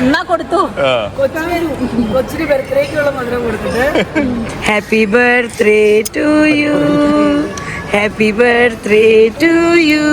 എന്നാ കൊടുത്തു കൊച്ചിന് ബർത്ത്ഡേക്കുള്ള മധുരം കൊടുത്തിട്ട് happy birthday to you, happy birthday to you.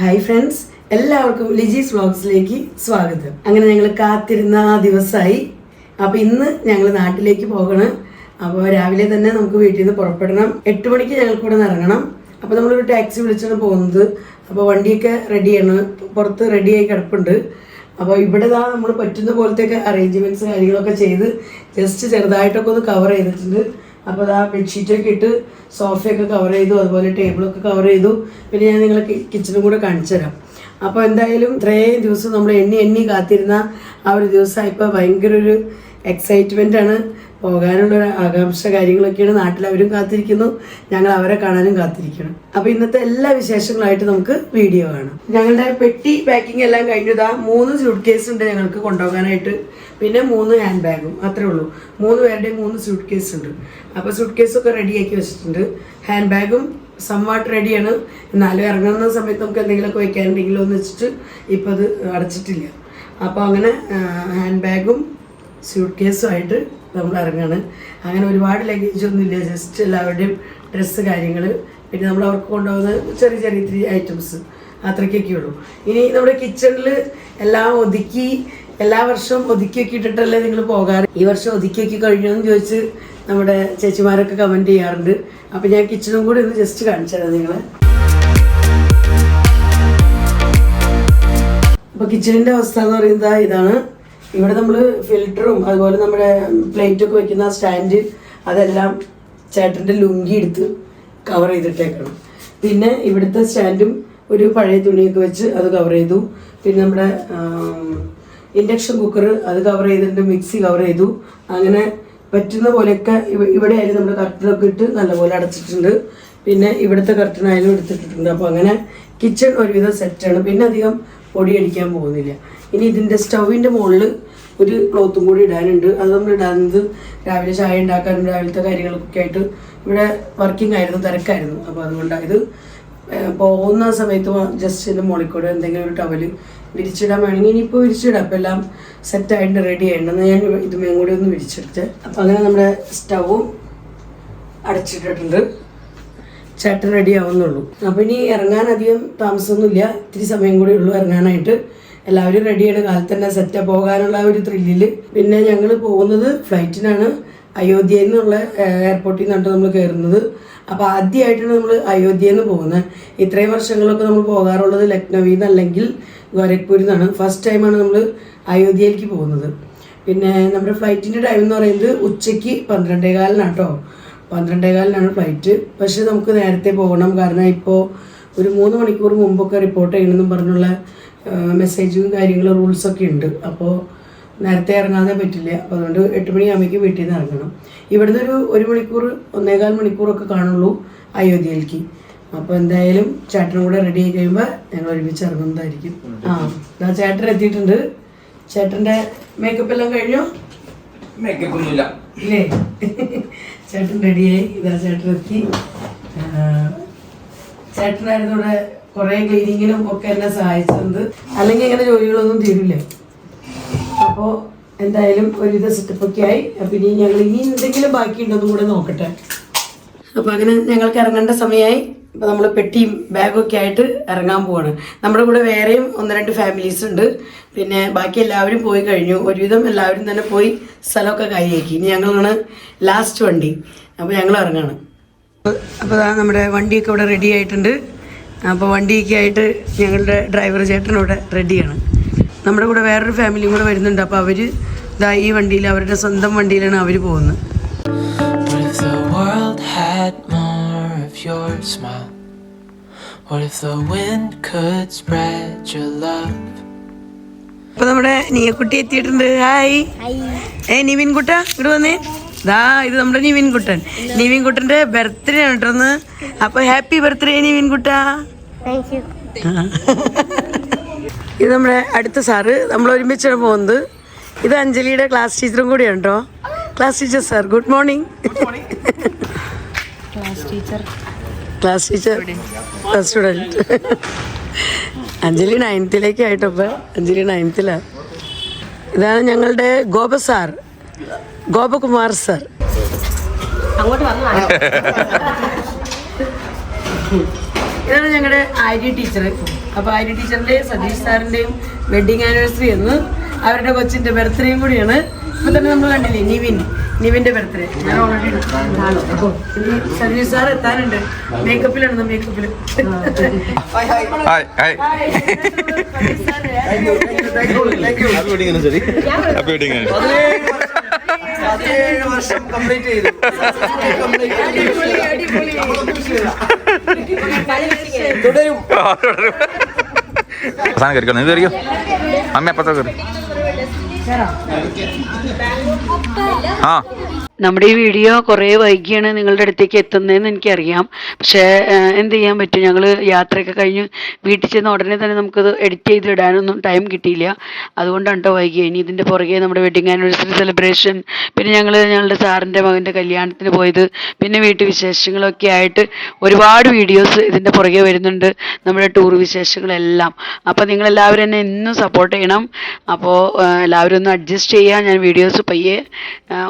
Hi friends, എല്ലാവർക്കും ലിജീസ് വ്ളോഗ്സിലേക്ക് സ്വാഗതം. അങ്ങനെ ഞങ്ങൾ കാത്തിരുന്ന ആ ദിവസമായി. അപ്പോൾ ഇന്ന് ഞങ്ങൾ നാട്ടിലേക്ക് പോകണം. അപ്പോൾ രാവിലെ തന്നെ നമുക്ക് വീട്ടിൽ നിന്ന് പുറപ്പെടണം. 8 മണിക്ക് ഞങ്ങൾക്ക് ഇവിടെ നിന്ന് ഇറങ്ങണം. അപ്പോൾ നമ്മളൊരു ടാക്സി വിളിച്ചാണ് പോകുന്നത്. അപ്പോൾ വണ്ടിയൊക്കെ റെഡിയാണ്, പുറത്ത് റെഡിയായി കിടപ്പുണ്ട്. അപ്പോൾ ഇവിടെ നമ്മൾ പറ്റുന്ന പോലത്തെയൊക്കെ അറേഞ്ച്മെൻറ്റ്സ് കാര്യങ്ങളൊക്കെ ചെയ്ത് ജസ്റ്റ് ചെറുതായിട്ടൊക്കെ ഒന്ന് കവർ ചെയ്തിട്ടുണ്ട്. അപ്പോൾ ആ ബെഡ്ഷീറ്റൊക്കെ ഇട്ട് സോഫയൊക്കെ കവർ ചെയ്തു, അതുപോലെ ടേബിളൊക്കെ കവർ ചെയ്തു. പിന്നെ ഞാൻ നിങ്ങളെ കിച്ചണും കൂടെ കാണിച്ചു തരാം. അപ്പോൾ എന്തായാലും ഇത്രയും ദിവസം നമ്മൾ എണ്ണി കാത്തിരുന്ന ആ ഒരു ദിവസമായപ്പോൾ ഭയങ്കര ഒരു എക്സൈറ്റ്മെൻറ്റാണ്. പോകാനുള്ളൊരു ആകാംക്ഷ കാര്യങ്ങളൊക്കെയാണ്. നാട്ടിലവരും കാത്തിരിക്കുന്നു, ഞങ്ങൾ അവരെ കാണാനും കാത്തിരിക്കണം. അപ്പോൾ ഇന്നത്തെ എല്ലാ വിശേഷങ്ങളായിട്ട് നമുക്ക് വീഡിയോ കാണാം. ഞങ്ങളുടെ പെട്ടി പാക്കിംഗ് എല്ലാം കഴിഞ്ഞതാ. 3 സ്യൂട്ട് കേസ് ഉണ്ട് ഞങ്ങൾക്ക് കൊണ്ടുപോകാനായിട്ട്, പിന്നെ 3 ഹാൻഡ് ബാഗും, അത്രേ ഉള്ളൂ. 3 പേരുടെയും 3 സ്യൂട്ട് കേസ് ഉണ്ട്. അപ്പോൾ സ്യൂട്ട് കേസൊക്കെ റെഡിയാക്കി വെച്ചിട്ടുണ്ട്. ഹാൻഡ് ബാഗും സംവാട്ട് റെഡിയാണ്. എന്നാലും ഇറങ്ങുന്ന സമയത്ത് നമുക്ക് എന്തെങ്കിലുമൊക്കെ വയ്ക്കാനുണ്ടെങ്കിലോ എന്ന് വെച്ചിട്ട് ഇപ്പോൾ അത് അടച്ചിട്ടില്ല. അപ്പോൾ അങ്ങനെ ഹാൻഡ് ബാഗും സ്യൂട്ട് കേസുമായിട്ട് നമ്മൾ ഇറങ്ങാണ്. അങ്ങനെ ഒരുപാട് ലഗേജ് ഒന്നുമില്ല, ജസ്റ്റ് എല്ലാവരുടെയും ഡ്രസ്സ് കാര്യങ്ങൾ, പിന്നെ നമ്മൾ അവർക്ക് കൊണ്ടുപോകുന്ന ചെറിയ ചെറിയ 3 ഐറ്റംസ് അത്രയ്ക്കൊക്കെ ഉള്ളൂ. ഇനി നമ്മുടെ കിച്ചണിൽ എല്ലാം ഒതുക്കി, എല്ലാ വർഷവും ഒതുക്കി ഇട്ടിട്ടല്ലേ നിങ്ങൾ പോകാറ്. ഈ വർഷം ഒതുക്കി കഴിഞ്ഞു എന്ന് ചോദിച്ച് നമ്മുടെ ചേച്ചിമാരൊക്കെ കമൻറ്റ് ചെയ്യാറുണ്ട്. അപ്പോൾ ഞാൻ കിച്ചണും കൂടി ഒന്ന് ജസ്റ്റ് കാണിച്ചു തരാം നിങ്ങളെ. അപ്പോൾ കിച്ചണിൻ്റെ അവസ്ഥ എന്ന് പറയുന്നത് ഇതാണ്. ഇവിടെ നമ്മൾ ഫിൽറ്ററും അതുപോലെ നമ്മുടെ പ്ലേറ്റൊക്കെ വയ്ക്കുന്ന സ്റ്റാൻഡ് അതെല്ലാം ചേട്ടൻ്റെ ലുങ്കി എടുത്ത് കവർ ചെയ്തിട്ടേക്കണം. പിന്നെ ഇവിടുത്തെ സ്റ്റാൻഡും ഒരു പഴയ തുണിയൊക്കെ വെച്ച് അത് കവർ ചെയ്തു. പിന്നെ നമ്മുടെ ഇൻഡക്ഷൻ കുക്കർ അത് കവർ ചെയ്തിട്ടുണ്ട്, മിക്സി കവർ ചെയ്തു. അങ്ങനെ പറ്റുന്ന പോലെയൊക്കെ ഇവിടെ ആയാലും നമ്മുടെ കർട്ടനൊക്കെ ഇട്ട് നല്ലപോലെ അടച്ചിട്ടുണ്ട്. പിന്നെ ഇവിടുത്തെ കർട്ടനായാലും എടുത്തിട്ടിട്ടുണ്ട്. അപ്പോൾ അങ്ങനെ കിച്ചൺ ഒരുവിധം സെറ്റാണ്. പിന്നെ അധികം പൊടി അടിക്കാൻ പോകുന്നില്ല. ഇനി ഇതിൻ്റെ സ്റ്റൗവിൻ്റെ മുകളിൽ ഒരു ക്ലോത്തും കൂടി ഇടാനുണ്ട്. അത് നമ്മൾ ഇടാവുന്നത് രാവിലെ ചായ ഉണ്ടാക്കാനും രാവിലത്തെ കാര്യങ്ങളൊക്കെ ആയിട്ട് ഇവിടെ വർക്കിംഗ് ആയിരുന്നു, തിരക്കായിരുന്നു. അപ്പോൾ അതുകൊണ്ടാണ് ഇത് പോകുന്ന സമയത്ത് ജസ്റ്റ് ഇതിൻ്റെ മുകളിൽ കൂടെ എന്തെങ്കിലും ഒരു ടവല് വിരിച്ചിടാൻ വേണമെങ്കിൽ ഇനിയിപ്പോൾ വിരിച്ചിടാം. അപ്പോൾ എല്ലാം സെറ്റായിട്ട് റെഡി ആയിട്ടുണ്ടെന്ന് ഞാൻ ഇതുമേ കൂടി ഒന്ന് വിരിച്ചെടുത്ത്. അപ്പോൾ അങ്ങനെ നമ്മുടെ സ്റ്റൗവും അടച്ചിട്ടിട്ടുണ്ട്. ചേട്ടൻ റെഡി ആവുന്നുള്ളൂ. അപ്പോൾ ഇനി ഇറങ്ങാൻ അധികം താമസമൊന്നുമില്ല, ഇത്തിരി സമയം കൂടി ഉള്ളൂ ഇറങ്ങാനായിട്ട്. എല്ലാവരും റെഡിയാണ്, കാലത്ത് തന്നെ സെറ്റ് പോകാനുള്ള ഒരു ത്രില്ലിൽ. പിന്നെ ഞങ്ങൾ പോകുന്നത് ഫ്ലൈറ്റിനാണ്. അയോധ്യയിൽ നിന്നുള്ള എയർപോർട്ടിൽ നിന്നിട്ട് നമ്മൾ കയറുന്നത്. അപ്പോൾ ആദ്യമായിട്ടാണ് നമ്മൾ അയോധ്യയിൽ നിന്ന് പോകുന്നത്. ഇത്രയും വർഷങ്ങളൊക്കെ നമ്മൾ പോകാറുള്ളത് ലക്നൌവിൽ നിന്ന് അല്ലെങ്കിൽ ഗോരഖ്പൂരിൽ നിന്നാണ്. ഫസ്റ്റ് ടൈമാണ് നമ്മൾ അയോധ്യയിലേക്ക് പോകുന്നത്. പിന്നെ നമ്മുടെ ഫ്ലൈറ്റിൻ്റെ ടൈം എന്ന് പറയുന്നത് ഉച്ചയ്ക്ക് 12:15 കേട്ടോ. 12:15 ഫ്ലൈറ്റ്. പക്ഷേ നമുക്ക് നേരത്തെ പോകണം, കാരണം ഇപ്പോൾ ഒരു 3 മണിക്കൂർ മുമ്പൊക്കെ റിപ്പോർട്ട് ചെയ്യണമെന്നും പറഞ്ഞുള്ള മെസ്സേജും കാര്യങ്ങളും റൂൾസൊക്കെ ഉണ്ട്. അപ്പോൾ നേരത്തെ ഇറങ്ങാതെ പറ്റില്ല. അപ്പോൾ അതുകൊണ്ട് 8 മണിയാകുമ്പോഴേക്കും വീട്ടിൽ നിന്ന് ഇറങ്ങണം. ഇവിടുന്ന് ഒരു 1 മണിക്കൂർ 1.25 മണിക്കൂറൊക്കെ കാണുള്ളൂ അയോധ്യയിലേക്ക്. അപ്പോൾ എന്തായാലും ചേട്ടനും കൂടെ റെഡി ആയി കഴിയുമ്പോൾ ഞങ്ങൾ ഒരുമിച്ച് ഇറങ്ങുന്നതായിരിക്കും. ഇതാ ചേട്ടൻ എത്തിയിട്ടുണ്ട്. ചേട്ടൻ്റെ മേക്കപ്പ് എല്ലാം കഴിഞ്ഞോ? മേക്കപ്പ് ഒന്നുമില്ല ഇല്ലേ? ചേട്ടൻ റെഡിയായി. ഇതാ ചേട്ടൻ എത്തി. ചേട്ടനായിരുന്നു ഇവിടെ കുറേ ക്ലീനിങ്ങിനും ഒക്കെ എന്നെ സഹായിച്ചത്. അല്ലെങ്കിൽ ഇങ്ങനെ ജോലികളൊന്നും തീരില്ല. അപ്പോൾ എന്തായാലും ഒരുവിധ സെറ്റപ്പൊക്കെ ആയി. അപ്പം ഇനി എന്തെങ്കിലും ബാക്കിയുണ്ടെന്നും കൂടെ നോക്കട്ടെ. അപ്പോൾ അങ്ങനെ ഞങ്ങൾക്ക് ഇറങ്ങേണ്ട സമയമായി. അപ്പോൾ നമ്മൾ പെട്ടിയും ബാഗൊക്കെ ആയിട്ട് ഇറങ്ങാൻ പോവാണ്. നമ്മുടെ കൂടെ വേറെയും 1-2 ഫാമിലീസ് ഉണ്ട്. പിന്നെ ബാക്കി എല്ലാവരും പോയി കഴിഞ്ഞു. ഒരുവിധം എല്ലാവരും തന്നെ പോയി സ്ഥലമൊക്കെ കൈയാക്കി. ഇനി ഞങ്ങളാണ് ലാസ്റ്റ് വണ്ടി. അപ്പോൾ ഞങ്ങൾ ഇറങ്ങാണ്. അപ്പോൾ നമ്മുടെ വണ്ടിയൊക്കെ ഇവിടെ റെഡി ആയിട്ടുണ്ട്. അപ്പോൾ വണ്ടിയൊക്കെ ആയിട്ട് ഞങ്ങളുടെ ഡ്രൈവർ ചേട്ടനിവിടെ റെഡിയാണ്. നമ്മുടെ കൂടെ വേറൊരു ഫാമിലിയും കൂടെ വരുന്നുണ്ട്. അപ്പോൾ അവർ ഈ വണ്ടിയിൽ, അവരുടെ സ്വന്തം വണ്ടിയിലാണ് അവർ പോകുന്നത്. your smile? What if the wind could spread your love? ഇപ്പൊ നമ്മുടെ നീയക്കുട്ടി എത്തിയിട്ടുണ്ട്. ഹായ്. നിവിൻ കുട്ട ഇങ്ങോട്ട് വന്നേ. ദാ ഇത് നമ്മുടെ നിവിൻ കുട്ടൻ. നിവിൻ കുട്ടന്റെ ബർത്ത്ഡേ ആണ് കേട്ടോന്ന്. അപ്പൊ ഹാപ്പി ബർത്ത്ഡേ നിവിൻ കുട്ട. ഇത് നമ്മുടെ അടുത്ത സാറ്, നമ്മൾ ഒരുമിച്ചാണ് പോകുന്നത്. ഇത് അഞ്ജലിയുടെ ക്ലാസ് ടീച്ചറും കൂടിയാണ് കേട്ടോ. Class teacher sir, good morning. Class teacher student. Anjali 9th ആയിട്ടപ്പോൾ അഞ്ജലി 9th. ഇതാണ് ഞങ്ങളുടെ സാർ, ഗോപകുമാർ സാർ. ഇതാണ് ഞങ്ങളുടെ ID ടീച്ചർ. അപ്പോൾ ID ടീച്ചറിൻ്റെ സതീഷ് സാറിൻ്റെയും വെഡിങ് ആനിവേഴ്സറി എന്ന് അവരുടെ കൊച്ചിൻ്റെ ബർത്ത്ഡേയും കൂടിയാണ്. ഇപ്പൊ തന്നെ നമ്മൾ കണ്ടില്ലേ നിവിൻ്റെ ബർത്ത്ഡേ. ഞാൻ ഓൾറെഡി അപ്പോൾ ഇനി സതീഷ് സാർ എത്താനുണ്ട്. മേക്കപ്പിലാണ്. മേക്കപ്പിൽ അവസാനം കയറിക്കോ, നിങ്ങൾ കയറിയോ. അമ്മ എപ്പത്തോ കയറി. ആ നമ്മുടെ ഈ വീഡിയോ കുറേ വൈകിയാണ് നിങ്ങളുടെ അടുത്തേക്ക് എത്തുന്നതെന്ന് എനിക്കറിയാം. പക്ഷേ എന്ത് ചെയ്യാൻ പറ്റും, ഞങ്ങൾ യാത്രയൊക്കെ കഴിഞ്ഞ് വീട്ടിൽ ചെന്ന ഉടനെ തന്നെ നമുക്കത് എഡിറ്റ് ചെയ്തിടാനൊന്നും ടൈം കിട്ടിയില്ല. അതുകൊണ്ടാണ് കേട്ടോ വൈകി. ഇനി ഇതിൻ്റെ പുറകെ നമ്മുടെ വെഡിങ് ആനിവേഴ്സറി സെലിബ്രേഷൻ, പിന്നെ ഞങ്ങളുടെ സാറിൻ്റെ മകൻ്റെ കല്യാണത്തിന് പോയത്, പിന്നെ വീട്ടുവിശേഷങ്ങളൊക്കെ ആയിട്ട് ഒരുപാട് വീഡിയോസ് ഇതിൻ്റെ പുറകെ വരുന്നുണ്ട്, നമ്മുടെ ടൂർ വിശേഷങ്ങളെല്ലാം. അപ്പോൾ നിങ്ങളെല്ലാവരും എന്നെ എന്നും സപ്പോർട്ട് ചെയ്യണം. അപ്പോൾ എല്ലാവരും ഒന്ന് അഡ്ജസ്റ്റ് ചെയ്യുക. ഞാൻ വീഡിയോസ് പയ്യെ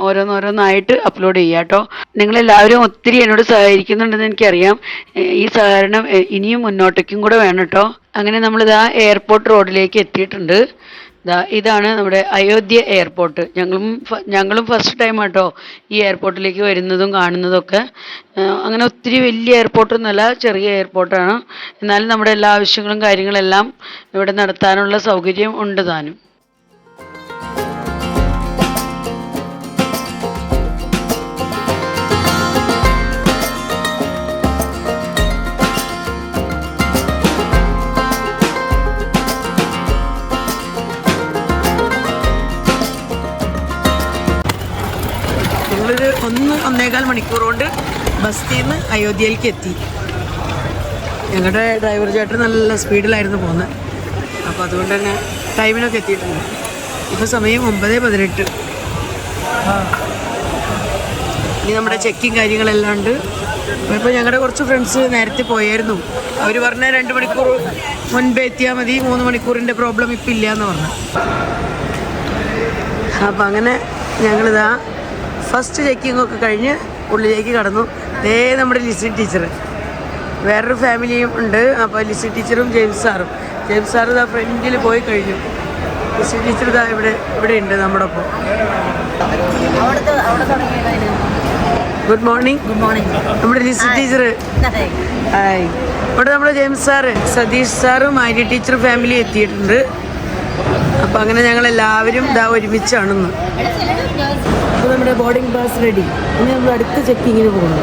ഓരോന്നോരോന്നായിട്ട് അപ്ലോഡ് ചെയ്യാം കേട്ടോ. നിങ്ങളെല്ലാവരും ഒത്തിരി എന്നോട് സഹകരിക്കുന്നുണ്ടെന്ന് എനിക്കറിയാം. ഈ സഹകരണം ഇനിയും മുന്നോട്ടേക്കും കൂടെ വേണം കേട്ടോ. അങ്ങനെ നമ്മളിതാ എയർപോർട്ട് റോഡിലേക്ക് എത്തിയിട്ടുണ്ട്. ഇതാണ് നമ്മുടെ അയോധ്യ എയർപോർട്ട്. ഞങ്ങളും ഫസ്റ്റ് ടൈം കേട്ടോ ഈ എയർപോർട്ടിലേക്ക് വരുന്നതും കാണുന്നതൊക്കെ. അങ്ങനെ ഒത്തിരി വലിയ എയർപോർട്ടൊന്നുമല്ല, ചെറിയ എയർപോർട്ടാണ്. എന്നാലും നമ്മുടെ എല്ലാ ആവശ്യങ്ങളും കാര്യങ്ങളെല്ലാം ഇവിടെ നടത്താനുള്ള സൗകര്യം ഉണ്ട് താനും. ഞങ്ങളൊരു 1.5 മണിക്കൂർ കൊണ്ട് ബസ്സിൽ നിന്ന് അയോധ്യയിലേക്ക് എത്തി. ഞങ്ങളുടെ ഡ്രൈവർ ചേട്ടൻ നല്ല സ്പീഡിലായിരുന്നു പോകുന്നത്. അപ്പോൾ അതുകൊണ്ട് തന്നെ ടൈമിനൊക്കെ എത്തിയിട്ടുണ്ട്. ഇപ്പോൾ സമയം 9:18. ഇനി നമ്മുടെ ചെക്കിങ് കാര്യങ്ങളെല്ലാം ഉണ്ട്. ഇപ്പോൾ ഞങ്ങളുടെ കുറച്ച് ഫ്രണ്ട്സ് നേരത്തെ പോയായിരുന്നു. അവർ പറഞ്ഞ 2 മണിക്കൂർ മുൻപേ എത്തിയാൽ മതി, 3 മണിക്കൂറിൻ്റെ പ്രോബ്ലം ഇപ്പം ഇല്ല എന്ന് പറഞ്ഞു. അപ്പം അങ്ങനെ ഞങ്ങളിതാ ഫസ്റ്റ് ചെക്കിങ്ങൊക്കെ കഴിഞ്ഞ് ഉള്ളിലേക്ക് കടന്നു. നമ്മുടെ ലിസി ടീച്ചർ, വേറൊരു ഫാമിലിയും ഉണ്ട്. അപ്പോൾ ലിസി ടീച്ചറും ജെയിംസ് സാറും ഇതാ ഫ്രണ്ടിൽ പോയി കഴിഞ്ഞു. ലിസി ടീച്ചർ ഇതാ ഇവിടെ ഉണ്ട് നമ്മുടെ ഒപ്പം. Good morning. നമ്മുടെ ലിസി ടീച്ചർ. ഹായ്. ഇവിടെ നമ്മുടെ ജെയിംസ് സാറ്, സതീഷ് സാറും ID ടീച്ചർ ഫാമിലി എത്തിയിട്ടുണ്ട്. അപ്പം അങ്ങനെ ഞങ്ങളെല്ലാവരും ഇതാ ഒരുമിച്ചാണെന്ന്. അപ്പോൾ നമ്മുടെ ബോർഡിംഗ് പാസ് റെഡി. ഇനി നമ്മൾ അടുത്ത ചെക്കിങ്ങിന് പോകുന്നു.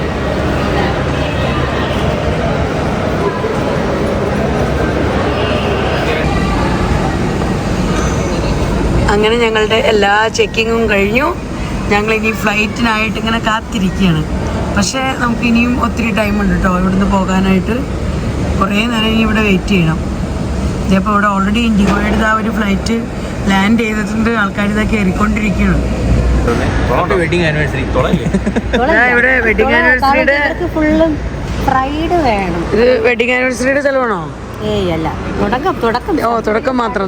അങ്ങനെ ഞങ്ങളുടെ എല്ലാ ചെക്കിങ്ങും കഴിഞ്ഞു. ഞങ്ങളിനി ഫ്ലൈറ്റിനായിട്ട് ഇങ്ങനെ കാത്തിരിക്കുകയാണ്. പക്ഷേ നമുക്ക് ഇനിയും ഒത്തിരി ടൈമുണ്ട് കേട്ടോ ഇവിടുന്ന് പോകാനായിട്ട്. കുറേ നേരം ഇനി ഇവിടെ വെയിറ്റ് ചെയ്യണം. ഇതിപ്പോൾ ഇവിടെ ഓൾറെഡി ഇൻഡിഗോയുടെ ഒരു ഫ്ലൈറ്റ് ലാൻഡ് ചെയ്തിട്ടുണ്ട്. ആൾക്കാർ ഇതാ കയറിക്കൊണ്ടിരിക്കുകയാണ്. ഇവിടെ വെഡിങ് ആനിവേഴ്സറിയുടെ ഇത് വെഡിങ് ആനിവേഴ്സറിയുടെ സ്ഥലമാണോ? അല്ല, തുടക്കം മാത്രം.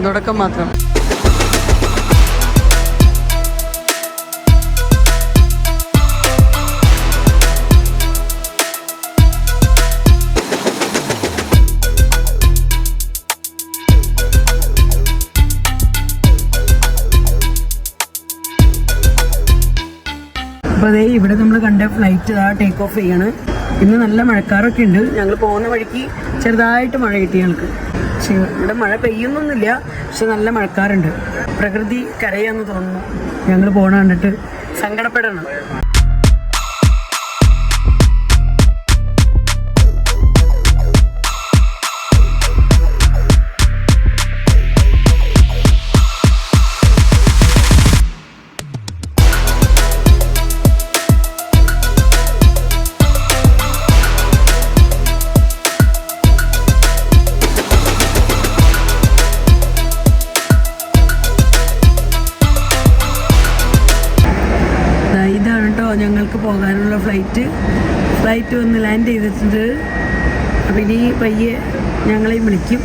അപ്പോൾ അതേ ഇവിടെ നമ്മൾ കണ്ട ഫ്ലൈറ്റ് ടേക്ക് ഓഫ് ചെയ്യാണ്. ഇന്ന് നല്ല മഴക്കാറൊക്കെ ഉണ്ട്. ഞങ്ങൾ പോകുന്ന വഴിക്ക് ചെറുതായിട്ട് മഴ കിട്ടി ഞങ്ങൾക്ക്. പക്ഷേ ഇവിടെ മഴ പെയ്യുന്നൊന്നുമില്ല, പക്ഷെ നല്ല മഴക്കാറുണ്ട്. പ്രകൃതി കരയാന്ന് തോന്നുന്നു. ഞങ്ങൾ പോണ കണ്ടിട്ട് സങ്കടപ്പെടണം. ഞങ്ങൾക്ക് പോകാനുള്ള ഫ്ലൈറ്റ് വന്ന് ലാൻഡ് ചെയ്തിട്ടുണ്ട്. അപ്പം ഇനി പയ്യെ ഞങ്ങളെയും വിളിക്കും.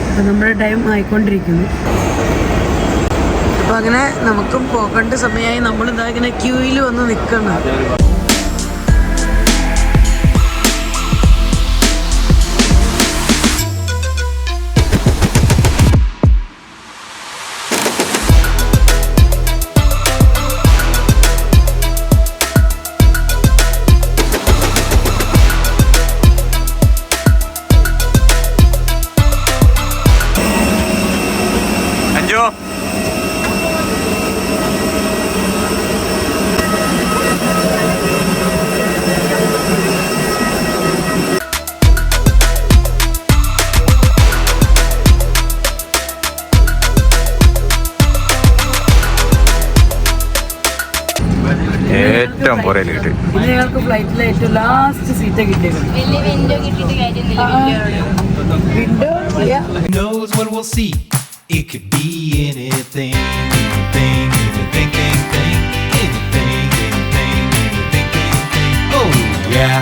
അപ്പം നമ്മുടെ ടൈം ആയിക്കൊണ്ടിരിക്കുന്നു. അപ്പോൾ അങ്ങനെ നമുക്കും പോകേണ്ട സമയമായി. നമ്മളിതാ ഇങ്ങനെ ക്യൂയിൽ വന്ന് നിൽക്കണം. ഏറ്റവും പുറയിൽ കിട്ടി. പിന്നെ ഞങ്ങൾക്ക് ഫ്ലൈറ്റിലെ ഏറ്റവും ലാസ്റ്റ് സീറ്റ് കിട്ടിയത്. Knows what we'll see. It could be anything, anything, anything, anything, anything, anything, anything. Oh yeah.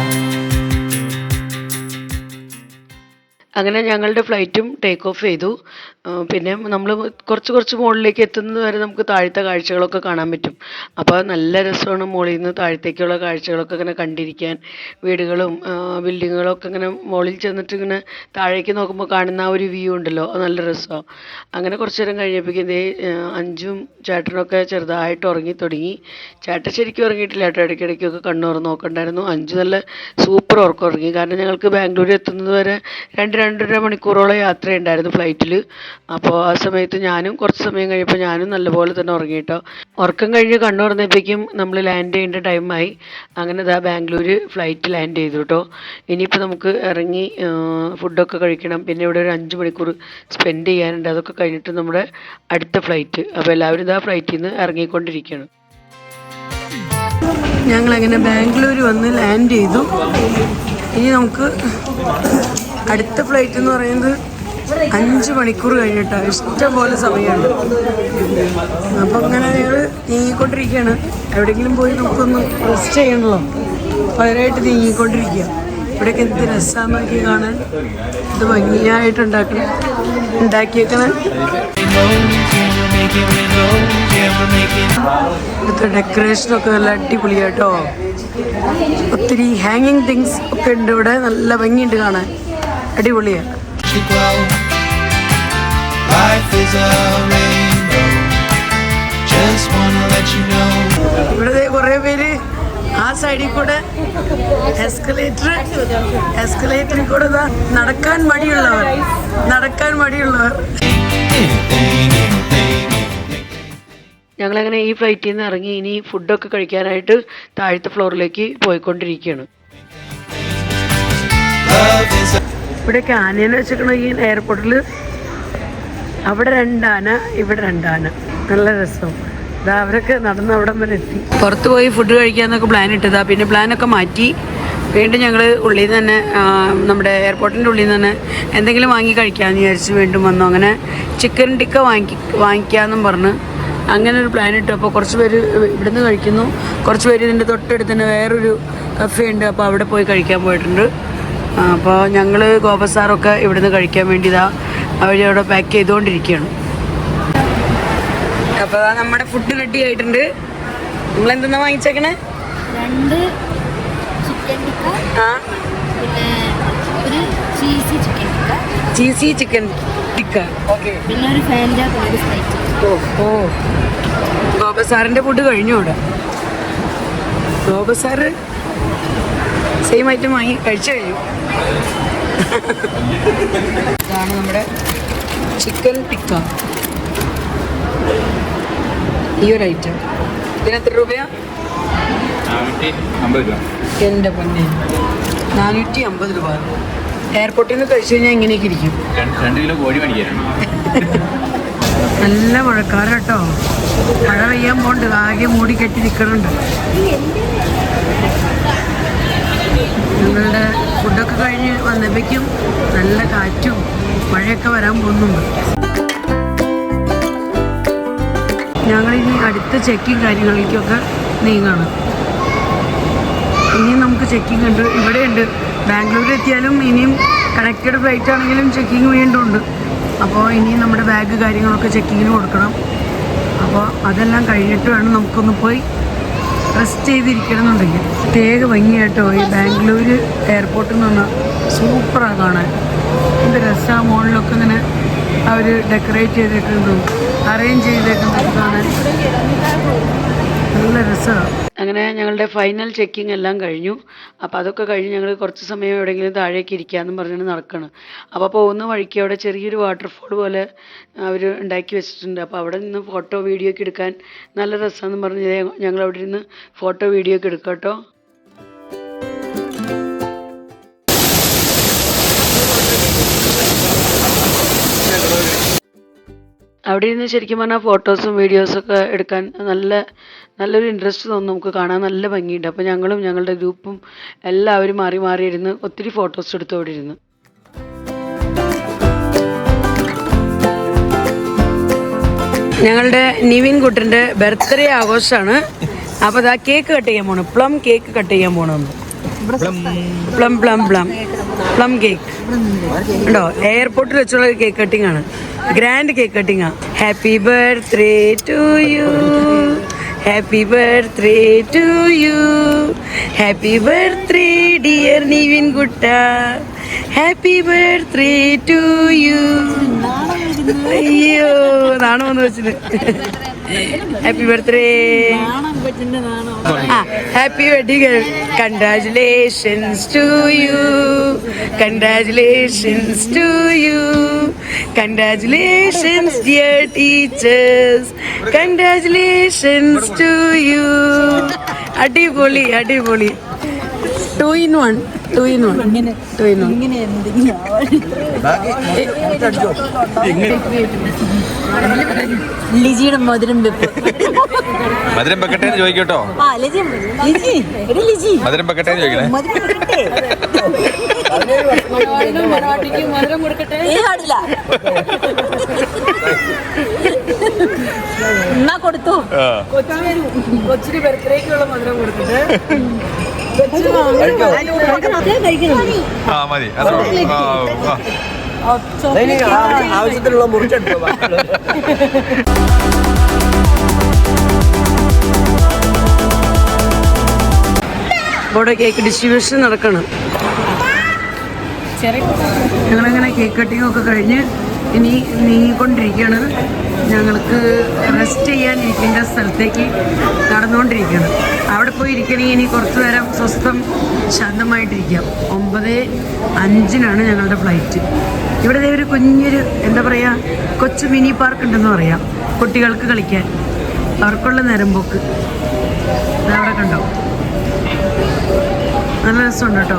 അങ്ങനെ ഞങ്ങളുടെ ഫ്ലൈറ്റും ടേക്ക് ഓഫ് ചെയ്തു. പിന്നെ നമ്മൾ കുറച്ച് മുകളിലേക്ക് എത്തുന്നത് വരെ നമുക്ക് താഴത്തെ കാഴ്ചകളൊക്കെ കാണാൻ പറ്റും. അപ്പോൾ നല്ല രസമാണ് മുകളിൽ നിന്ന് താഴത്തേക്കുള്ള കാഴ്ചകളൊക്കെ ഇങ്ങനെ കണ്ടിരിക്കാൻ. വീടുകളും ബിൽഡിങ്ങുകളും ഒക്കെ ഇങ്ങനെ മുകളിൽ ചെന്നിട്ട് ഇങ്ങനെ താഴേക്ക് നോക്കുമ്പോൾ കാണുന്ന ആ ഒരു വ്യൂ ഉണ്ടല്ലോ, അത് നല്ല രസമാണ്. അങ്ങനെ കുറച്ച് നേരം കഴിഞ്ഞപ്പോഴേക്കും ഇതേ അഞ്ചും ചേട്ടനൊക്കെ ചെറുതായിട്ട് ഉറങ്ങി തുടങ്ങി. ചേട്ടൻ ശരിക്കും ഉറങ്ങിയിട്ടില്ല കേട്ടോ, ഇടയ്ക്കിടയ്ക്കൊക്കെ കണ്ണുറന്ന് നോക്കണ്ടായിരുന്നു. അഞ്ച് നല്ല സൂപ്പർ ഉറക്കം ഉറങ്ങി. കാരണം ഞങ്ങൾക്ക് ബാംഗ്ലൂർ എത്തുന്നത് വരെ 2-2.5 മണിക്കൂറോളം യാത്രയുണ്ടായിരുന്നു ഫ്ലൈറ്റിൽ. അപ്പോൾ ആ സമയത്ത് ഞാനും കുറച്ച് സമയം കഴിഞ്ഞപ്പോൾ ഞാനും നല്ലപോലെ തന്നെ ഉറങ്ങിയിട്ടോ. ഉറക്കം കഴിഞ്ഞ് കണ്ണു തുറന്നപ്പോഴേക്കും നമ്മൾ ലാൻഡ് ചെയ്യേണ്ട ടൈമായി. അങ്ങനെ ഇതാ ബാംഗ്ലൂർ ഫ്ലൈറ്റ് ലാൻഡ് ചെയ്തു കേട്ടോ. ഇനിയിപ്പോൾ നമുക്ക് ഇറങ്ങി ഫുഡൊക്കെ കഴിക്കണം. പിന്നെ ഇവിടെ ഒരു 5 മണിക്കൂർ സ്പെൻഡ് ചെയ്യാനുണ്ട്. അതൊക്കെ കഴിഞ്ഞിട്ട് നമ്മുടെ അടുത്ത ഫ്ലൈറ്റ്. അപ്പോൾ എല്ലാവരും ഇതാ ഫ്ലൈറ്റിൽ നിന്ന് ഇറങ്ങിക്കൊണ്ടിരിക്കുകയാണ്. ഞങ്ങളങ്ങനെ ബാംഗ്ലൂർ വന്ന് ലാൻഡ് ചെയ്തു. ഇനി നമുക്ക് അടുത്ത ഫ്ലൈറ്റ് എന്ന് പറയുന്നത് 5 മണിക്കൂർ കഴിഞ്ഞിട്ടാണ്. ഇഷ്ടംപോലെ സമയമുണ്ട്. അപ്പം അങ്ങനെ ഞങ്ങൾ നീങ്ങിക്കൊണ്ടിരിക്കുകയാണ്. എവിടെയെങ്കിലും പോയി നമുക്കൊന്ന് റെസ്റ്റ് ചെയ്യണമല്ലോ, പകരമായിട്ട് നീങ്ങിക്കൊണ്ടിരിക്കുക. ഇവിടെയൊക്കെ എന്ത് രസമാണെന്ന് നോക്കി കാണാൻ. ഇത് ഭംഗിയായിട്ട് ഉണ്ടാക്കിയേക്കണ. ഇവിടുത്തെ ഡെക്കറേഷനൊക്കെ നല്ല അടിപൊളിയാട്ടോ. ഒത്തിരി ഹാങ്ങിങ് തിങ്സ് ഒക്കെ ഉണ്ട് ഇവിടെ. നല്ല ഭംഗിയുണ്ട് കാണാൻ, അടിപൊളിയാണ്. ഇവിടെ കുറേ പേര് ആ സൈഡിൽ കൂടെ എസ്കലേറ്ററിൽ കൂടെ നടക്കാൻ മടിയുള്ളവർ. ഞങ്ങളങ്ങനെ ഈ ഫ്ലൈറ്റിൽ നിന്ന് ഇറങ്ങി ഇനി ഫുഡൊക്കെ കഴിക്കാനായിട്ട് താഴത്തെ ഫ്ലോറിലേക്ക് പോയിക്കൊണ്ടിരിക്കുകയാണ്. ഇവിടെയൊക്കെ ആനേനെ വെച്ചേക്കണ ഈ എയർപോർട്ടിൽ. അവിടെ 2 ആന, ഇവിടെ 2 ആന. നല്ല രസം. ഇതാ അവരൊക്കെ നടന്ന് അവിടം വരെ എത്തി. പുറത്ത് പോയി ഫുഡ് കഴിക്കാമെന്നൊക്കെ പ്ലാൻ ഇട്ടതാ. പിന്നെ പ്ലാനൊക്കെ മാറ്റി വീണ്ടും ഞങ്ങൾ ഉള്ളിൽ നിന്ന് തന്നെ നമ്മുടെ എയർപോർട്ടിൻ്റെ ഉള്ളിൽ നിന്ന് തന്നെ എന്തെങ്കിലും വാങ്ങി കഴിക്കാമെന്ന് വിചാരിച്ച് വീണ്ടും വന്നു. അങ്ങനെ ചിക്കൻ ടിക്ക വാങ്ങിക്കാമെന്നും പറഞ്ഞ് അങ്ങനെ ഒരു പ്ലാൻ ഇട്ടു. അപ്പോൾ കുറച്ച് പേര് ഇവിടുന്ന് കഴിക്കുന്നു, കുറച്ച് പേര് ഇതിൻ്റെ തൊട്ടടുത്ത് തന്നെ വേറൊരു കഫേ ഉണ്ട്, അപ്പോൾ അവിടെ പോയി കഴിക്കാൻ പോയിട്ടുണ്ട്. അപ്പോൾ ഞങ്ങൾ ഗോപസാറൊക്കെ ഇവിടുന്ന് കഴിക്കാൻ വേണ്ടി അവിടെ പാക്ക് ചെയ്തുകൊണ്ടിരിക്കുകയാണ്. അപ്പോൾ നമ്മുടെ ഫുഡ് റെഡി ആയിട്ടുണ്ട്. നമ്മളെന്തെന്നാ വാങ്ങിച്ചേക്കണേ? 2 ചിക്കൻ ടിക്ക, പിന്നെ ഒരു ചീസി ചിക്കൻ ടിക്ക, ഓക്കെ. പിന്നെ ഒരു ഫാൻറ്റ, പിന്നെ ഒരു സ്പ്രൈറ്റ്. ഓ ഗോപസാറിൻ്റെ ഫുഡ് കഴിഞ്ഞു അവിടെ. ഗോപസാറ് സെയിം ഐറ്റം വാങ്ങി കഴിച്ചു കഴിഞ്ഞു. ഇതാണ് നമ്മുടെ ചിക്കൻ ടിക്ക, ഈ ഒരു ഐറ്റം. ഇതിന് എത്ര രൂപയാ? 450 രൂപ. എൻ്റെ പൊന്നെ, 450 രൂപ. എയർപോർട്ടിൽ നിന്ന് കഴിച്ചു കഴിഞ്ഞാൽ ഇങ്ങനെയൊക്കെ ഇരിക്കും. 2 കിലോ കോഴി മേടിക്കാനാണ്. നല്ല മഴക്കാലം കേട്ടോ. മഴ പെയ്യാൻ പോണ്ട്, ആകെ മൂടി കെട്ടി നിൽക്കണുണ്ട്. ഞങ്ങളുടെ ഫുഡൊക്കെ കഴിഞ്ഞ് വന്നപ്പോഴേക്കും നല്ല കാറ്റും മഴയൊക്കെ വരാൻ പോകുന്നുണ്ട്. ഞങ്ങളിനി അടുത്ത ചെക്കിങ് കാര്യങ്ങളിലേക്കൊക്കെ നീങ്ങണം. ഇനിയും നമുക്ക് ചെക്കിംഗ് ഉണ്ട്. ഇവിടെയുണ്ട്, ബാംഗ്ലൂരിൽ എത്തിയാലും ഇനിയും കണക്റ്റഡ് ഫ്ലൈറ്റ് ആണെങ്കിലും ചെക്കിങ് വീണ്ടും ഉണ്ട്. അപ്പോൾ ഇനിയും നമ്മുടെ ബാഗ് കാര്യങ്ങളൊക്കെ ചെക്കിങ്ങിന് കൊടുക്കണം. അപ്പോൾ അതെല്ലാം കഴിഞ്ഞിട്ട് വേണം നമുക്കൊന്ന് പോയി റെസ്റ്റ് ചെയ്തിരിക്കണം എന്നുണ്ടെങ്കിൽ. പ്രത്യേക ഭംഗിയായിട്ടോ ഈ ബാംഗ്ലൂർ എയർപോർട്ടിൽ നിന്ന് പറഞ്ഞാൽ സൂപ്പറാണ് കാണാൻ. എന്ത് രസമാണ്, മുകളിലൊക്കെ ഇങ്ങനെ അവർ ഡെക്കറേറ്റ് ചെയ്തേക്കുന്നതും അറേഞ്ച് ചെയ്തേക്കുന്നതും കാണാൻ നല്ല രസമാണ്. അങ്ങനെ ഞങ്ങളുടെ ഫൈനൽ ചെക്കിംഗ് എല്ലാം കഴിഞ്ഞു. അപ്പോൾ അതൊക്കെ കഴിഞ്ഞ് ഞങ്ങൾ കുറച്ച് സമയം എവിടെയെങ്കിലും താഴേക്ക് ഇരിക്കാമെന്നും പറഞ്ഞിട്ട് നടക്കുകയാണ്. അപ്പോൾ പോകുന്ന വഴിക്ക് അവിടെ ചെറിയൊരു വാട്ടർഫോൾ പോലെ അവർ ഉണ്ടാക്കി വെച്ചിട്ടുണ്ട്. അപ്പോൾ അവിടെ നിന്ന് ഫോട്ടോ വീഡിയോ ഒക്കെ എടുക്കാൻ നല്ല രസമാണെന്ന് പറഞ്ഞ് ഞങ്ങൾ അവിടെ നിന്ന് ഫോട്ടോ വീഡിയോ ഒക്കെ എടുക്കാം കേട്ടോ. അവിടെ ഇരുന്ന് ശരിക്കും പറഞ്ഞാൽ ഫോട്ടോസും വീഡിയോസൊക്കെ എടുക്കാൻ നല്ലൊരു ഇൻട്രസ്റ്റ് തോന്നും. നമുക്ക് കാണാൻ നല്ല ഭംഗിയുണ്ട്. അപ്പോൾ ഞങ്ങളും ഞങ്ങളുടെ ഗ്രൂപ്പും എല്ലാവരും മാറി മാറി ഇരുന്ന് ഒത്തിരി ഫോട്ടോസ് എടുത്തു അവിടെ ഇരുന്ന്. ഞങ്ങളുടെ നിവിൻ കുട്ടൻ്റെ ബർത്ത്ഡേ ആഘോഷമാണ്. അപ്പോൾ അതാ കേക്ക് കട്ട് ചെയ്യാൻ പോകണം. പ്ലം കേക്ക് കട്ട് ചെയ്യാൻ പോകണം. Plum plum plum plum cake ഉണ്ടോ? എയർപോർട്ടിൽ വെച്ചുള്ള കേക്ക് കട്ടിംഗ് ആണ്. ഗ്രാൻഡ് കേക്ക് കട്ടിംഗ് ആണ്. Happy birthday to you, happy birthday to you, happy birthday dear Nivin കുട്ട, ഹാപ്പി ബർത്ത്ഡേ ടു യു. അയ്യോ നാണം വന്ന് വെച്ചിട്ട്. Happy birthday, happy wedding, congratulations to you, congratulations to you, congratulations dear teachers, congratulations to you. അടിപൊളി അടിപൊളി. 2 in 1. ലിജിയുടെ മധുരം വെപ്പ്. മധുരം വെക്കട്ടെ എന്ന് ചോദിക്കട്ടോ. മധുരം വെക്കട്ടെ എന്ന് ചോദിക്കണേ. മധുരം കൊടുക്കട്ടെ എന്നാ കൊടുത്തു. കൊച്ചിന് ബർത്ത്ഡേക്കുള്ള മധുരം കൊടുക്കട്ടെ. മതി. ആവശ്യത്തിനുള്ള മുറിച്ചെടുത്തു. ഇവിടെ കേക്ക് ഡിസ്ട്രിബ്യൂഷൻ നടക്കണം. ഞങ്ങളങ്ങനെ കേക്ക് കട്ടിങ് ഒക്കെ കഴിഞ്ഞ് ഇനി നീങ്ങിക്കൊണ്ടിരിക്കുകയാണ്. ഞങ്ങൾക്ക് റെസ്റ്റ് ചെയ്യാനിരിക്കേണ്ട സ്ഥലത്തേക്ക് നടന്നുകൊണ്ടിരിക്കുകയാണ്. അവിടെ പോയി ഇരിക്കണമെങ്കിൽ ഇനി കുറച്ച് നേരം സ്വസ്ഥം ശാന്തമായിട്ടിരിക്കാം. 9:05 ഞങ്ങളുടെ ഫ്ലൈറ്റ്. ഇവിടെ ഒരു കുഞ്ഞൊരു എന്താ പറയുക, കൊച്ചു മിനി പാർക്ക് ഉണ്ടെന്ന് പറയാം, കുട്ടികൾക്ക് കളിക്കാൻ. അവർക്കുള്ള നേരമ്പോക്ക് അവിടെ കണ്ടോ, നല്ല രസമുണ്ട് കേട്ടോ.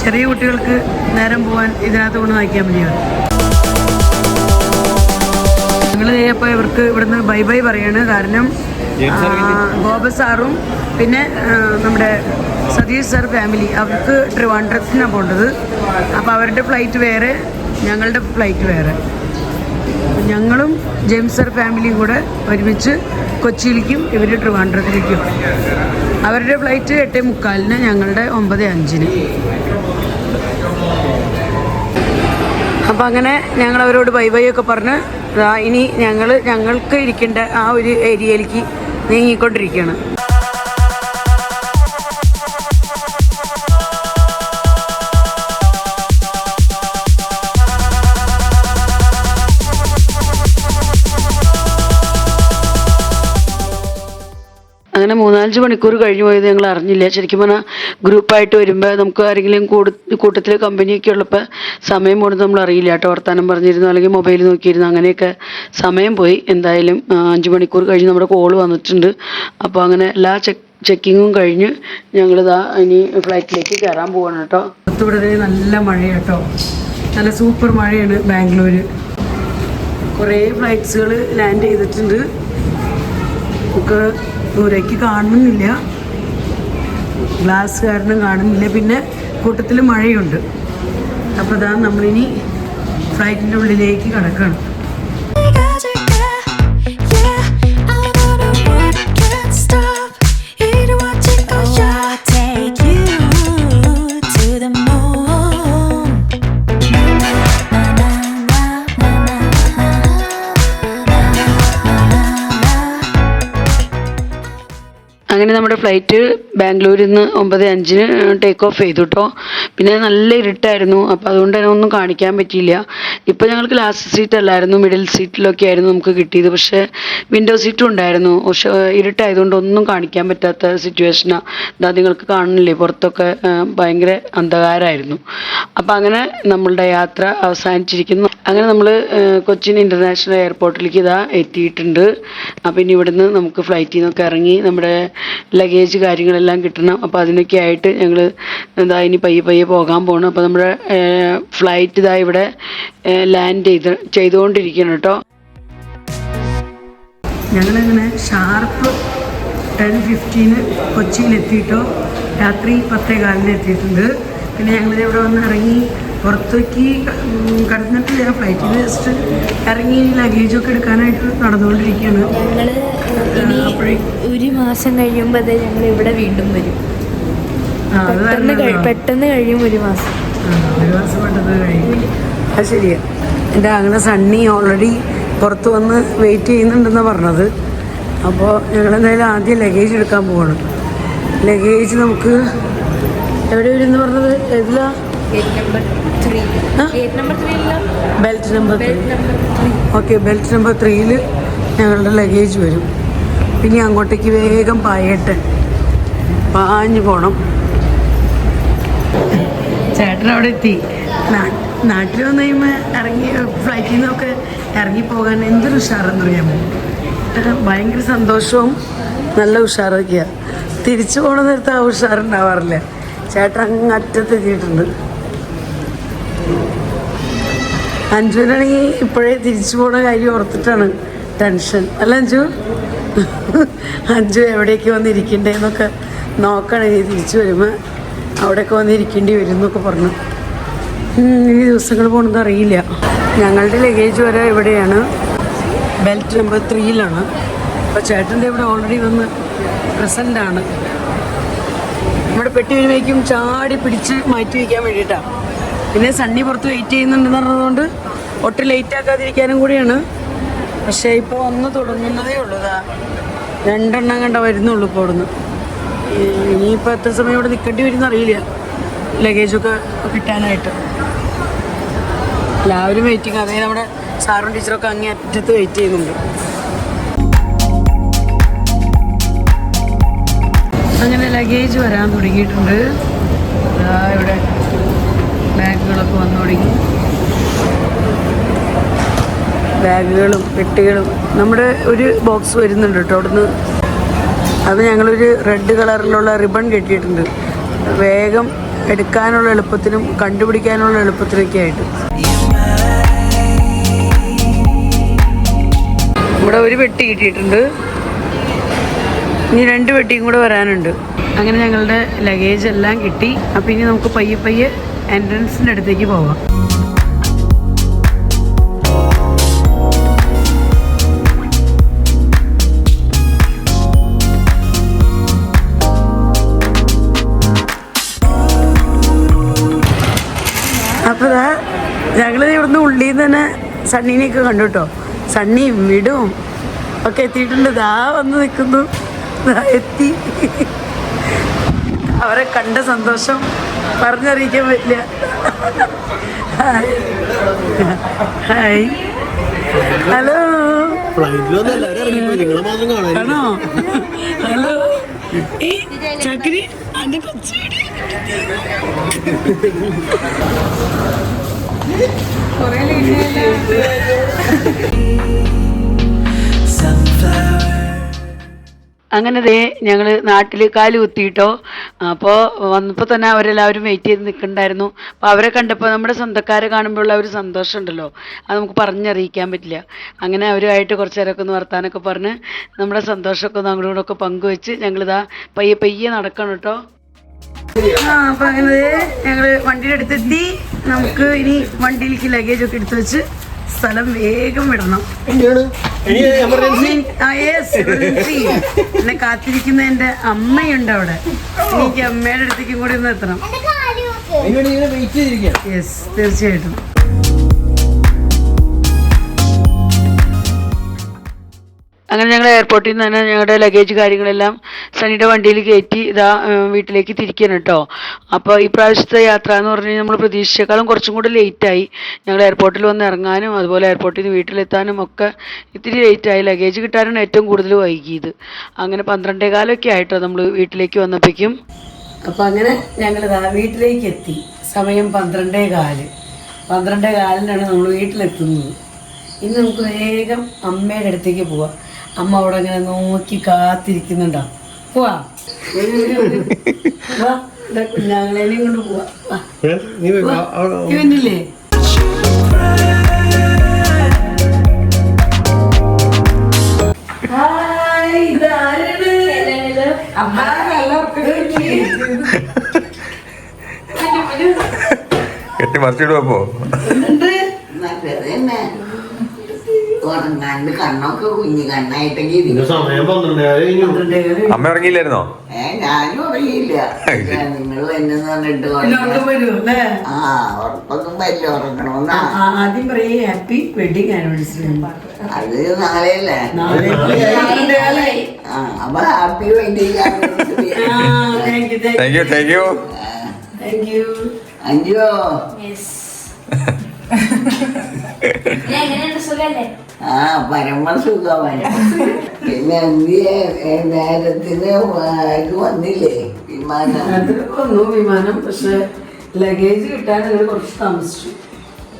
ചെറിയ കുട്ടികൾക്ക് നേരം പോകാൻ ഇതിനകത്ത് കൊണ്ട് നയിക്കാൻ മതിയാണ്. ഞങ്ങൾ അപ്പോൾ ഇവർക്ക് ഇവിടുന്ന് ബൈ ബൈ പറയാണ്. കാരണം ഗോപ സാറും പിന്നെ നമ്മുടെ സതീഷ് സാർ ഫാമിലി അവർക്ക് ട്രിവാൻഡ്രത്തിനാണ് പോകേണ്ടത്. അപ്പോൾ അവരുടെ ഫ്ലൈറ്റ് വേറെ, ഞങ്ങളുടെ ഫ്ലൈറ്റ് വേറെ. ഞങ്ങളും ജെയിംസ് സാർ ഫാമിലിയും കൂടെ ഒരുമിച്ച് കൊച്ചിയിലേക്കും ഇവർ ട്രിവാൻഡ്രത്തിലേക്കും. അവരുടെ ഫ്ലൈറ്റ് 8:45, ഞങ്ങളുടെ 9:05. അപ്പം അങ്ങനെ ഞങ്ങൾ അവരോട് ബൈ ബൈ ഒക്കെ പറഞ്ഞ് ഇനി ഞങ്ങൾക്ക് ഇരിക്കേണ്ട ആ ഒരു ഏരിയയിലേക്ക് നീങ്ങിക്കൊണ്ടിരിക്കുകയാണ്. അങ്ങനെ 3-5 മണിക്കൂർ കഴിഞ്ഞു പോയത് ഞങ്ങൾ അറിഞ്ഞില്ല. ശരിക്കും പറഞ്ഞാൽ ഗ്രൂപ്പായിട്ട് വരുമ്പോൾ നമുക്ക് ആരെങ്കിലും കൂട്ടത്തിൽ കമ്പനിയൊക്കെ ഉള്ളപ്പോൾ സമയം പോകുന്നത് നമ്മൾ അറിയില്ല കേട്ടോ. വർത്താനം പറഞ്ഞിരുന്നു അല്ലെങ്കിൽ മൊബൈൽ നോക്കിയിരുന്നു, അങ്ങനെയൊക്കെ സമയം പോയി. എന്തായാലും 5 മണിക്കൂർ കഴിഞ്ഞ് നമ്മുടെ കോള് വന്നിട്ടുണ്ട്. അപ്പോൾ അങ്ങനെ എല്ലാ ചെക്കിങ്ങും കഴിഞ്ഞ് ഞങ്ങളിതാ ഇനി ഫ്ലൈറ്റിലേക്ക് കയറാൻ പോവാണ് കേട്ടോ. ഇവിടെ നല്ല മഴയാണ് കേട്ടോ, നല്ല സൂപ്പർ മഴയാണ് ബാംഗ്ലൂർ. കുറേ ഫ്ലൈറ്റ്സുകൾ ലാൻഡ് ചെയ്തിട്ടുണ്ട്. നമുക്ക് ദൂരേക്ക് കാണുന്നില്ല, ഗ്ലാസ് കാരണം കാണുന്നില്ല. പിന്നെ കൂട്ടത്തിൽ മഴയുണ്ട്. അപ്പോൾ അതാ നമ്മളിനി ഫ്ലൈറ്റിൻ്റെ ഉള്ളിലേക്ക് കിടക്കണം. അങ്ങനെ നമ്മുടെ ഫ്ലൈറ്റ് ബാംഗ്ലൂരിൽ നിന്ന് 9:05 ടേക്ക് ഓഫ് ചെയ്തു കേട്ടോ. പിന്നെ നല്ല ഇരുട്ടായിരുന്നു, അപ്പോൾ അതുകൊണ്ട് തന്നെ ഒന്നും കാണിക്കാൻ പറ്റിയില്ല. ഇപ്പോൾ ഞങ്ങൾക്ക് ലാസ്റ്റ് സീറ്റ് അല്ലായിരുന്നു, മിഡിൽ സീറ്റിലൊക്കെ ആയിരുന്നു നമുക്ക് കിട്ടിയത്. പക്ഷേ വിൻഡോ സീറ്റും ഉണ്ടായിരുന്നു. പക്ഷേ ഇരുട്ടായതുകൊണ്ട് ഒന്നും കാണിക്കാൻ പറ്റാത്ത സിറ്റുവേഷനാണ്. ഇതാ നിങ്ങൾക്ക് കാണുന്നില്ലേ, പുറത്തൊക്കെ ഭയങ്കര അന്ധകാരമായിരുന്നു. അപ്പം അങ്ങനെ നമ്മളുടെ യാത്ര അവസാനിച്ചിരിക്കുന്നു. അങ്ങനെ നമ്മൾ കൊച്ചിൻ ഇൻ്റർനാഷണൽ എയർപോർട്ടിലേക്ക് ഇതാ എത്തിയിട്ടുണ്ട്. അപ്പം ഇനി ഇവിടുന്ന് നമുക്ക് ഫ്ലൈറ്റിൽ നിന്നൊക്കെ ഇറങ്ങി നമ്മുടെ ലഗേജ് കാര്യങ്ങളെല്ലാം കിട്ടണം. അപ്പോൾ അതിനൊക്കെ ആയിട്ട് ഞങ്ങൾ ഇതാ ഇനി പയ്യെ പോകാൻ പോകണം. അപ്പോൾ നമ്മുടെ ഫ്ലൈറ്റ് ഇതാ ഇവിടെ ലാൻഡ് ചെയ്തുകൊണ്ടിരിക്കണം കേട്ടോ. ഞങ്ങളങ്ങനെ ഷാർപ്പ് 10:15 കൊച്ചിയിലെത്തിയിട്ടോ. രാത്രി 10:15 എത്തിയിട്ടുണ്ട്. പിന്നെ ഞങ്ങളിത് ഇവിടെ വന്ന് ഇറങ്ങി പുറത്തേക്ക് കടന്നിട്ടില്ല. ഫ്ലൈറ്റിൽ ജസ്റ്റ് ഇറങ്ങി ലഗേജൊക്കെ എടുക്കാനായിട്ട് നടന്നുകൊണ്ടിരിക്കുകയാണ്. ഞങ്ങൾ ഇനി 1 മാസം കഴിയുമ്പോൾ ഞങ്ങൾ ഇവിടെ വീണ്ടും വരും. പെട്ടെന്ന് കഴിയും 1 മാസം. 1 മാസം പെട്ടെന്ന് കഴിയും. അത് ശരിയാ. എൻ്റെ അങ്ങനെ സണ്ണി ഓൾറെഡി പുറത്ത് വന്ന് വെയിറ്റ് ചെയ്യുന്നുണ്ടെന്നാണ് പറഞ്ഞത്. അപ്പോൾ ഞങ്ങളെന്തായാലും ആദ്യം ലഗേജ് എടുക്കാൻ പോവാണ്. ലഗേജ് നമുക്ക് എവിടെ വരുമെന്ന് പറഞ്ഞത്? ഏതിലാ? Belt number 3. Okay, belt number 3 ഞങ്ങളുടെ ലഗേജ് വരും. പിന്നെ അങ്ങോട്ടേക്ക് വേഗം പാഞ്ഞു പോകണം. ചേട്ടൻ അവിടെ എത്തി. നാട്ടിൽ വന്നു കഴിയുമ്പോൾ ഇറങ്ങി ഫ്ലൈറ്റിൽ നിന്നൊക്കെ ഇറങ്ങിപ്പോകാൻ എന്തൊരു ഉഷാറെന്നറിയാമോ. ഭയങ്കര സന്തോഷവും നല്ല ഉഷാറൊക്കെയാണ്. തിരിച്ചു പോകണ നേരത്തെ ആ ഉഷാറുണ്ടാവാറില്ല. ചേട്ടൻ അങ്ങ് അറ്റത്തെത്തിയിട്ടുണ്ട്. അഞ്ജുവിനാണെങ്കിൽ ഇപ്പോഴേ തിരിച്ചു പോണ കാര്യം ഓർത്തിട്ടാണ് ടെൻഷൻ. അല്ല അഞ്ജു എവിടേക്ക് വന്നിരിക്കണ്ടേന്നൊക്കെ നോക്കണം. ഇനി തിരിച്ചു വരുമ്പോൾ അവിടെയൊക്കെ വന്നിരിക്കേണ്ടി വരും എന്നൊക്കെ പറഞ്ഞു. ഇനി ദിവസങ്ങൾ പോകണമെന്ന് അറിയില്ല. ഞങ്ങളുടെ ലഗേജ് വരെ ഇവിടെയാണ്, ബെൽറ്റ് നമ്പർ 3 അപ്പോൾ ചേട്ടൻ്റെ ഇവിടെ ഓൾറെഡി വന്ന് പ്രസൻ്റാണ്. നമ്മുടെ പെട്ടി വരുമ്പോഴേക്കും ചാടി പിടിച്ച് മാറ്റി വയ്ക്കാൻ വേണ്ടിയിട്ടാണ്. പിന്നെ സണ്ണി പുറത്ത് വെയിറ്റ് ചെയ്യുന്നുണ്ടെന്ന് പറഞ്ഞതുകൊണ്ട് ഒട്ടും ലേറ്റ് ആക്കാതിരിക്കാനും കൂടിയാണ്. പക്ഷേ ഇപ്പോൾ ഒന്ന് തുടങ്ങുന്നതേ ഉള്ളൂ. 2 എണ്ണം കണ്ട വരുന്നുള്ളൂ ഇപ്പോൾ അവിടുന്ന്. ഇനിയിപ്പോൾ എത്ര സമയം ഇവിടെ നിൽക്കേണ്ടി വരുമെന്ന് അറിയില്ല ലഗേജൊക്കെ കിട്ടാനായിട്ട്. എല്ലാവരും വെയിറ്റിംഗ്. അതേ നമ്മുടെ സാറും ടീച്ചറൊക്കെ അങ്ങേ അറ്റത്ത് വെയിറ്റ് ചെയ്യുന്നുണ്ട്. അങ്ങനെ ലഗേജ് വരാൻ തുടങ്ങിയിട്ടുണ്ട്. ഇവിടെ ബാഗുകളൊക്കെ വന്നു തുടങ്ങി. ബാഗുകളും പെട്ടികളും നമ്മുടെ ഒരു ബോക്സ് വരുന്നുണ്ട് കേട്ടോ അവിടുന്ന്. അത് ഞങ്ങളൊരു റെഡ് കളറിലുള്ള റിബൺ കെട്ടിയിട്ടുണ്ട്, വേഗം എടുക്കാനുള്ള എളുപ്പത്തിനും കണ്ടുപിടിക്കാനുള്ള എളുപ്പത്തിനൊക്കെ ആയിട്ട്. ഇവിടെ ഒരു പെട്ടി കിട്ടിയിട്ടുണ്ട്. ഇനി 2 പെട്ടിയും കൂടെ വരാനുണ്ട്. അങ്ങനെ ഞങ്ങളുടെ ലഗേജ് എല്ലാം കിട്ടി. അപ്പം ഇനി നമുക്ക് പയ്യെ എൻട്രൻസിൻ്റെ അടുത്തേക്ക് പോവാം. അപ്പോൾ ഞങ്ങൾ ഇവിടുന്ന് ഉള്ളിൽ നിന്ന് തന്നെ സണ്ണീനെയൊക്കെ കണ്ടു കേട്ടോ. സണ്ണിയും വിടും ഒക്കെ എത്തിയിട്ടുണ്ട്. വന്ന് നിൽക്കുന്നു. എത്തി. അവരെ കണ്ട സന്തോഷം പറഞ്ഞറിയിക്കാൻ പറ്റില്ല. Hi, hello. ആണോ? ഹലോ. ചക്കരി അതിന്റെ കൊച്ചടി അങ്ങനെ ഞങ്ങൾ നാട്ടിൽ കാല് കുത്തിയിട്ടോ. അപ്പോൾ വന്നപ്പോൾ തന്നെ അവരെല്ലാവരും വെയിറ്റ് ചെയ്ത് നിൽക്കുന്നുണ്ടായിരുന്നു. അപ്പോൾ അവരെ കണ്ടപ്പോൾ നമ്മുടെ സ്വന്തക്കാരെ കാണുമ്പോഴുള്ള ഒരു സന്തോഷം ഉണ്ടല്ലോ, അത് നമുക്ക് പറഞ്ഞറിയിക്കാൻ പറ്റില്ല. അങ്ങനെ അവരുമായിട്ട് കുറച്ച് നേരമൊക്കെ ഒന്ന് വർത്താനൊക്കെ പറഞ്ഞ് നമ്മുടെ സന്തോഷമൊക്കെ ഒന്ന് അങ്ങോട്ടും കൂടെ പങ്കുവെച്ച് ഞങ്ങളിതാ പയ്യെ നടക്കണം കേട്ടോ. അപ്പോൾ അങ്ങനെ ഞങ്ങൾ വണ്ടിയുടെ അടുത്തെത്തി. നമുക്ക് ഇനി വണ്ടിയിലേക്ക് ലഗേജൊക്കെ എടുത്ത് വെച്ച് സ്ഥലം വേഗം വിടണം. എന്നെ കാത്തിരിക്കുന്ന എൻ്റെ അമ്മയുണ്ട് അവിടെ. എനിക്ക് അമ്മയുടെ അടുത്തേക്കും കൂടി ഒന്ന് എത്തണം. യെസ്, തീർച്ചയായിട്ടും. അങ്ങനെ ഞങ്ങൾ എയർപോർട്ടിൽ നിന്ന് തന്നെ ഞങ്ങളുടെ ലഗേജ് കാര്യങ്ങളെല്ലാം സണ്ണിയുടെ വണ്ടിയിൽ കയറ്റി ഇതാ വീട്ടിലേക്ക് തിരിക്കണം കേട്ടോ. അപ്പോൾ ഈ പ്രാവശ്യത്തെ യാത്ര എന്ന് പറഞ്ഞു കഴിഞ്ഞാൽ നമ്മൾ പ്രതീക്ഷിച്ചേക്കാളും കുറച്ചും കൂടി ലേറ്റായി. ഞങ്ങൾ എയർപോർട്ടിൽ വന്ന് ഇറങ്ങാനും അതുപോലെ എയർപോർട്ടിൽ നിന്ന് വീട്ടിലെത്താനും ഒക്കെ ഇത്തിരി ലേറ്റായി. ലഗേജ് കിട്ടാനാണ് ഏറ്റവും കൂടുതൽ വൈകിയത്. അങ്ങനെ 12:15 ആയിട്ടോ നമ്മൾ വീട്ടിലേക്ക് വന്നപ്പോഴേക്കും. അപ്പോൾ അങ്ങനെ ഞങ്ങളിതാ വീട്ടിലേക്ക് എത്തി. സമയം 12:15. 12:15 നമ്മൾ വീട്ടിലെത്തുന്നത്. ഇനി നമുക്ക് വേഗം അമ്മയുടെ അടുത്തേക്ക് പോവാം. അമ്മ അവിടെ അങ്ങനെ നോക്കി കാത്തിരിക്കുന്നുണ്ടോ. പോവാ കുഞ്ഞാങ്ങളേനെയും കൊണ്ട് പോവാ. ഇവനില്ലേ കെട്ടി മറിച്ചിടുവോ? കണ്ണൊക്കെ കുഞ്ഞു കണ്ണായിട്ടെങ്കിൽ അമ്മ ഇറങ്ങിയില്ലായിരുന്നോ? ഞാനും അറിയില്ല. നിങ്ങൾ എന്നു പറഞ്ഞിട്ട് ഉറപ്പൊന്നും പറ്റില്ല. ഉറങ്ങണമെന്നാ ആദ്യം പറയേ ഹാപ്പി വെഡിങ് ആനിവേഴ്സറി. അത് നാളെയല്ലേ? അപ്പൊ happy wedding anniversary. Thank you. അഞ്ചോ പരമ സുഖമാണ്. പിന്നെ നേരത്തിന് ഇത് വന്നില്ലേ വിമാനം? വന്നു വിമാനം. പക്ഷെ ലഗേജ് കിട്ടാൻ കുറച്ച് താമസിച്ചു.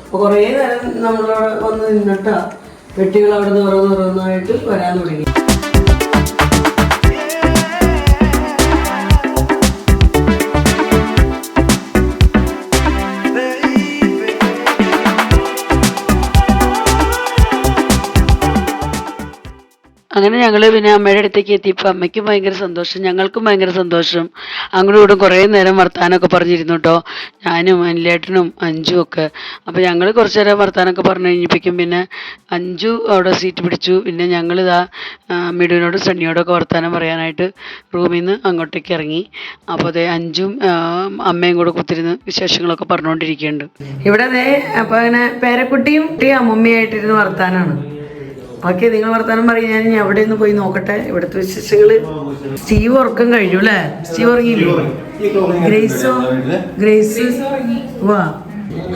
അപ്പോൾ കുറേ നേരം നമ്മളവിടെ വന്ന് നിന്നിട്ടാ പെട്ടികൾ അവിടെ നിന്ന് ഓരോന്നോരോന്നായിട്ട് വരാൻ തുടങ്ങി. അങ്ങനെ ഞങ്ങൾ പിന്നെ അമ്മയുടെ അടുത്തേക്ക് എത്തിയപ്പോൾ അമ്മയ്ക്കും ഭയങ്കര സന്തോഷം, ഞങ്ങൾക്കും ഭയങ്കര സന്തോഷം. അങ്ങോട്ടും ഇങ്ങോട്ടും കുറേ നേരം വർത്താനമൊക്കെ പറഞ്ഞിരുന്നു കേട്ടോ, ഞാനും അനിലേട്ടനും അഞ്ചും ഒക്കെ. അപ്പോൾ ഞങ്ങൾ കുറച്ച് നേരം വർത്താനമൊക്കെ പറഞ്ഞു കഴിഞ്ഞപ്പോഴേക്കും പിന്നെ അഞ്ചു അവിടെ സീറ്റ് പിടിച്ചു. പിന്നെ ഞങ്ങളിതാ മിടുവിനോടും സണ്ണിയോടൊക്കെ വർത്താനം പറയാനായിട്ട് റൂമിൽ നിന്ന് അങ്ങോട്ടേക്ക് ഇറങ്ങി. അപ്പോൾ അതേ അഞ്ചും അമ്മയും കൂടെ കുത്തിരുന്ന് വിശേഷങ്ങളൊക്കെ പറഞ്ഞുകൊണ്ടിരിക്കുന്നുണ്ട്. ഇവിടെ അതേ അപ്പോൾ അങ്ങനെ പേരക്കുട്ടിയും അമ്മമ്മയായിട്ടിരുന്ന് വർത്താനമാണ്. ഓക്കെ, നിങ്ങൾ വർത്താനം പറയും. ഞാൻ ഇനി അവിടെ നിന്ന് പോയി നോക്കട്ടെ ഇവിടുത്തെ വിശേഷങ്ങള്. സ്റ്റീവ് ഉറക്കം കഴിഞ്ഞു അല്ലേ? സ്റ്റീവ് ഉറങ്ങിയില്ലേ? ഗ്രേസ് വാ.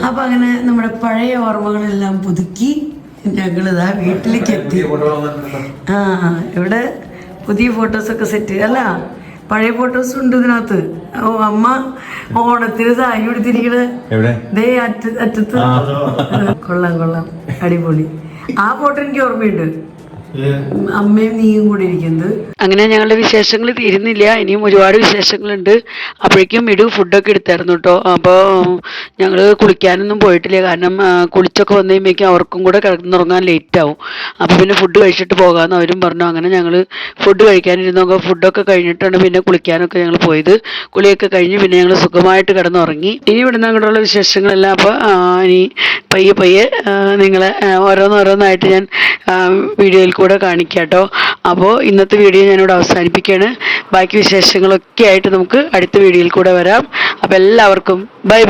അപ്പൊ അങ്ങനെ നമ്മുടെ പഴയ ഓർമ്മകളെല്ലാം പുതുക്കി ഞങ്ങളിതാ വീട്ടിലേക്ക് എത്തി. ഇവിടെ പുതിയ ഫോട്ടോസൊക്കെ സെറ്റ് അല്ല, പഴയ ഫോട്ടോസ് ഉണ്ട് ഇതിനകത്ത്. ഓ അമ്മ ഓണത്തിന് സാരി എടുത്തിരിക്കണേ ദേ അറ്റത്ത്. കൊള്ളാം, അടിപൊളി. ആ ഫോട്ടോ എനിക്ക് ഓർമ്മയുണ്ട്, അമ്മയും നീയും കൂടി ഇരിക്കുന്നത്. അങ്ങനെ ഞങ്ങളുടെ വിശേഷങ്ങൾ തീരുന്നില്ല, ഇനിയും ഒരുപാട് വിശേഷങ്ങളുണ്ട്. അപ്പോഴേക്കും മിടു ഫുഡൊക്കെ എടുത്തായിരുന്നു കേട്ടോ. അപ്പോൾ ഞങ്ങൾ കുളിക്കാനൊന്നും പോയിട്ടില്ല, കാരണം കുളിച്ചൊക്കെ വന്നു കഴിയുമ്പോഴേക്കും അവർക്കും കൂടെ കിടന്നുറങ്ങാൻ ലേറ്റ് ആവും. അപ്പോൾ പിന്നെ ഫുഡ് കഴിച്ചിട്ട് പോകാമെന്ന് അവരും പറഞ്ഞു. അങ്ങനെ ഞങ്ങൾ ഫുഡ് കഴിക്കാനിരുന്നൊക്കെ ഫുഡൊക്കെ കഴിഞ്ഞിട്ടാണ് പിന്നെ കുളിക്കാനൊക്കെ ഞങ്ങൾ പോയത്. കുളിയൊക്കെ കഴിഞ്ഞ് പിന്നെ ഞങ്ങൾ സുഖമായിട്ട് കിടന്നുറങ്ങി. ഇനി ഇവിടുന്ന് അങ്ങോട്ടുള്ള വിശേഷങ്ങളെല്ലാം അപ്പോൾ ഇനി പയ്യെ നിങ്ങളെ ഓരോന്നോരോന്നായിട്ട് ഞാൻ വീഡിയോയിൽ കൂടെ കാണിക്കാം കേട്ടോ. അപ്പോൾ ഇന്നത്തെ വീഡിയോ ഞാനിവിടെ അവസാനിപ്പിക്കുകയാണ്. ബാക്കി വിശേഷങ്ങളൊക്കെ ആയിട്ട് നമുക്ക് അടുത്ത വീഡിയോയിൽ കൂടെ വരാം. അപ്പോൾ എല്ലാവർക്കും ബൈ.